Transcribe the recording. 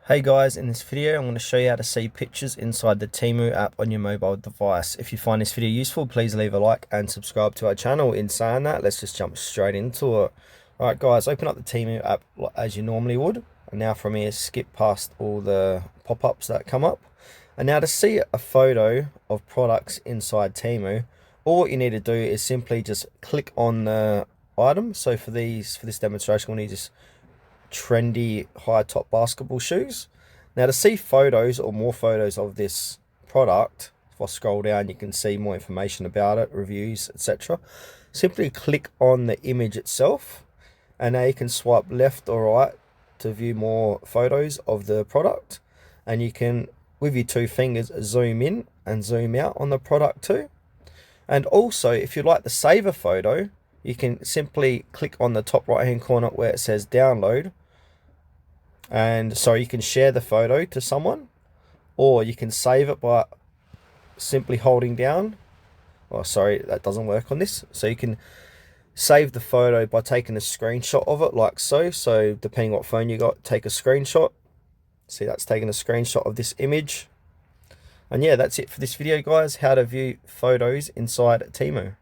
Hey guys, in this video I'm going to show you how to see pictures inside the Temu app on your mobile device. If you find this video useful, please leave a like and subscribe to our channel. In saying that, let's just jump straight into it. Alright guys, open up the Temu app as you normally would. And now from here, skip past all the pop-ups that come up. And now to see a photo of products inside Temu, all what you need to do is simply just click on the item. So for this demonstration, we'll need just trendy high top basketball shoes. Now to see photos or more photos of this product, if I scroll down you can see more information about it, reviews, etc. Simply click on the image itself and now you can swipe left or right to view more photos of the product, and you can with your two fingers zoom in and zoom out on the product too. And also if you'd like to save a photo, you can simply click on the top right hand corner where it says download, and so you can share the photo to someone, or you can save it by simply holding down. Oh sorry, that doesn't work on this. So you can save the photo by taking a screenshot of it like so. So depending what phone you got, take a screenshot. See, that's taking a screenshot of this image. And yeah, that's it for this video guys, how to view photos inside Temu.